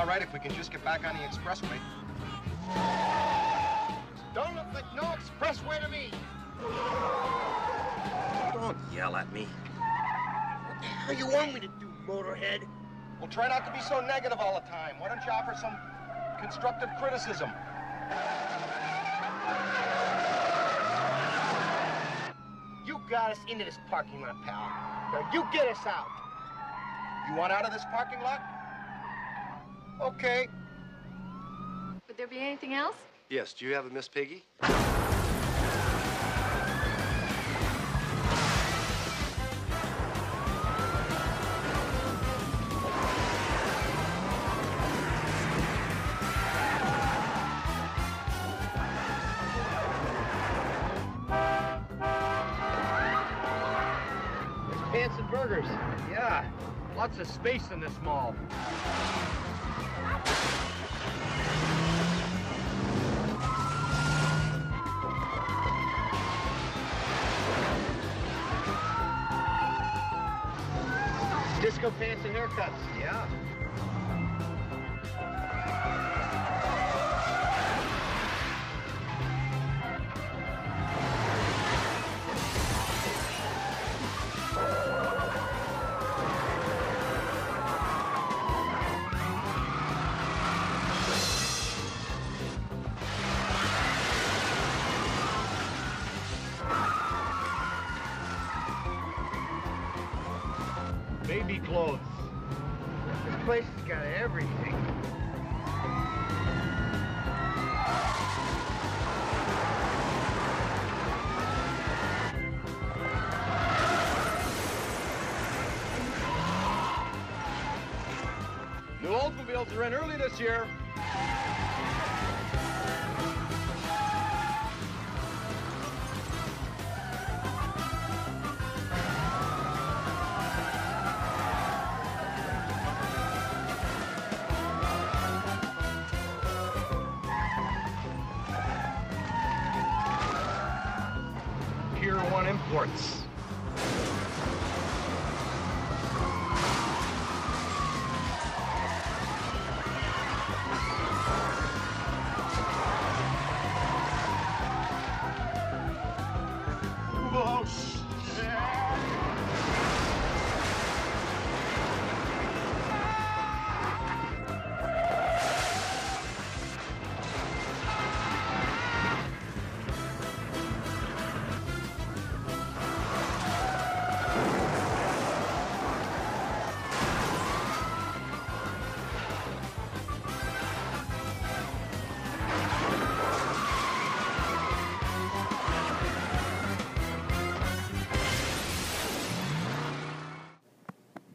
all right if we can just get back on the expressway. Don't look like no expressway to me. Don't yell at me. What the hell you want me to do, motorhead? Well, try not to be so negative all the time. Why don't you offer some constructive criticism? You got us into this parking lot, pal. Now you get us out. You want out of this parking lot? Okay. Would there be anything else? Yes, do you have a Miss Piggy? Pants and burgers. Yeah, lots of space in this mall. Disco pants and haircuts. Yeah. Baby clothes. This place has got everything. New Oldsmobiles are in early this year. Tier 1 imports. Oh, shit.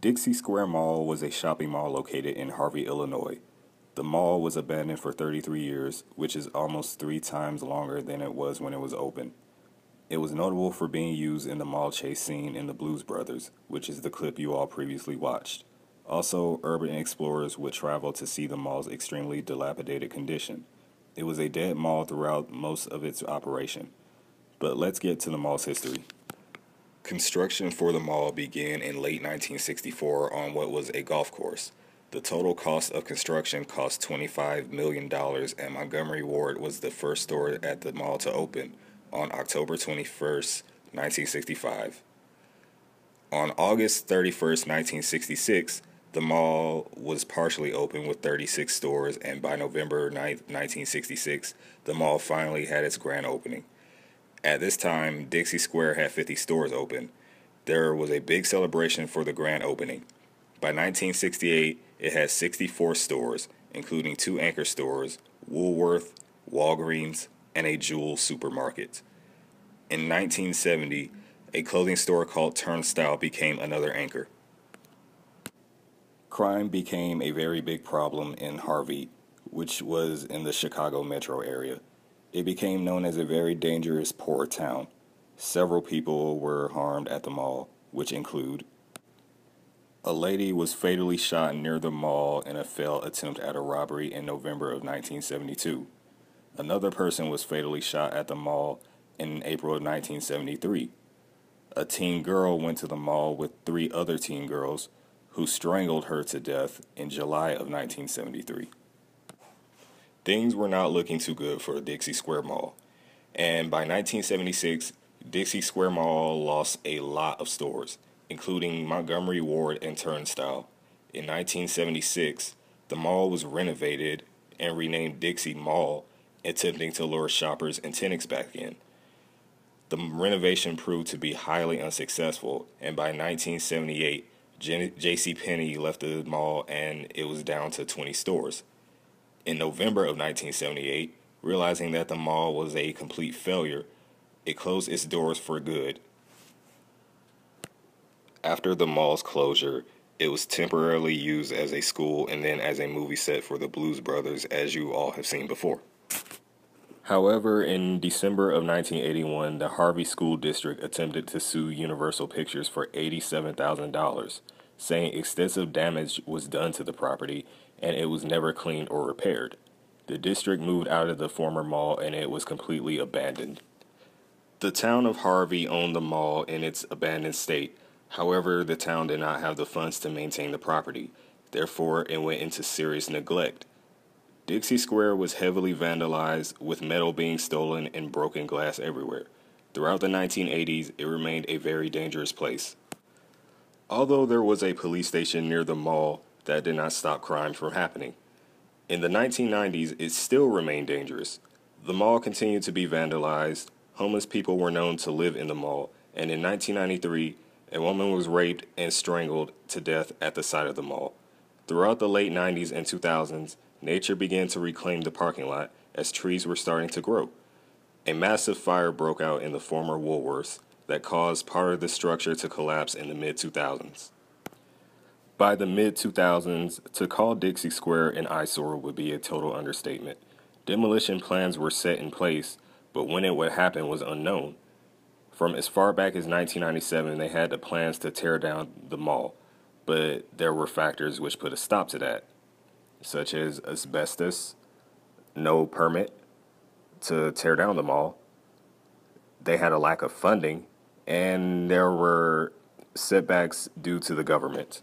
Dixie Square Mall was a shopping mall located in Harvey, Illinois. The mall was abandoned for 33 years, which is almost 3 times longer than it was when it was open. It was notable for being used in the mall chase scene in The Blues Brothers, which is the clip you all previously watched. Also, urban explorers would travel to see the mall's extremely dilapidated condition. It was a dead mall throughout most of its operation. But let's get to the mall's history. Construction for the mall began in late 1964 on what was a golf course. The total cost of construction cost $25 million, and Montgomery Ward was the first store at the mall to open on October 21st, 1965. On August 31st, 1966, the mall was partially open with 36 stores, and by November 9th, 1966, the mall finally had its grand opening. At this time, Dixie Square had 50 stores open. There was a big celebration for the grand opening. By 1968, it had 64 stores, including 2 anchor stores, Woolworth, Walgreens, and a Jewel supermarket. In 1970, a clothing store called Turnstile became another anchor. Crime became a very big problem in Harvey, which was in the Chicago metro area. It became known as a very dangerous poor town. Several people were harmed at the mall, which include: a lady was fatally shot near the mall in a failed attempt at a robbery in November of 1972. Another person was fatally shot at the mall in April of 1973. A teen girl went to the mall with 3 other teen girls who strangled her to death in July of 1973. Things were not looking too good for Dixie Square Mall, and by 1976, Dixie Square Mall lost a lot of stores, including Montgomery Ward and Turnstile. In 1976, the mall was renovated and renamed Dixie Mall, attempting to lure shoppers and tenants back in. The renovation proved to be highly unsuccessful, and by 1978, JCPenney left the mall and it was down to 20 stores. In November of 1978, realizing that the mall was a complete failure, it closed its doors for good. After the mall's closure, it was temporarily used as a school and then as a movie set for the Blues Brothers, as you all have seen before. However, in December of 1981, the Harvey School District attempted to sue Universal Pictures for $87,000, saying extensive damage was done to the property and it was never cleaned or repaired. The district moved out of the former mall and it was completely abandoned. The town of Harvey owned the mall in its abandoned state. However, the town did not have the funds to maintain the property. Therefore, it went into serious neglect. Dixie Square was heavily vandalized, with metal being stolen and broken glass everywhere. Throughout the 1980s, it remained a very dangerous place. Although there was a police station near the mall, that did not stop crime from happening. In the 1990s, it still remained dangerous. The mall continued to be vandalized, homeless people were known to live in the mall, and in 1993, a woman was raped and strangled to death at the site of the mall. Throughout the late 90s and 2000s, nature began to reclaim the parking lot as trees were starting to grow. A massive fire broke out in the former Woolworths that caused part of the structure to collapse in the mid-2000s. By the mid-2000s, to call Dixie Square an eyesore would be a total understatement. Demolition plans were set in place, but when it would happen was unknown. From as far back as 1997, they had the plans to tear down the mall, but there were factors which put a stop to that, such as asbestos, no permit to tear down the mall. They had a lack of funding, and there were setbacks due to the government.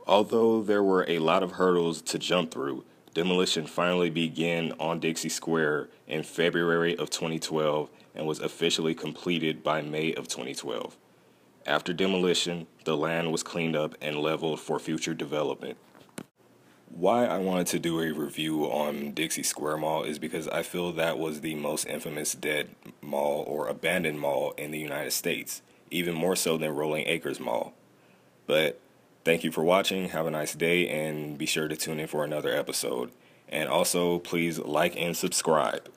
Although there were a lot of hurdles to jump through, demolition finally began on Dixie Square in February of 2012 and was officially completed by May of 2012. After demolition, the land was cleaned up and leveled for future development. Why I wanted to do a review on Dixie Square Mall is because I feel that was the most infamous dead mall or abandoned mall in the United States, even more so than Rolling Acres Mall. But thank you for watching, have a nice day, and be sure to tune in for another episode. And also, please like and subscribe.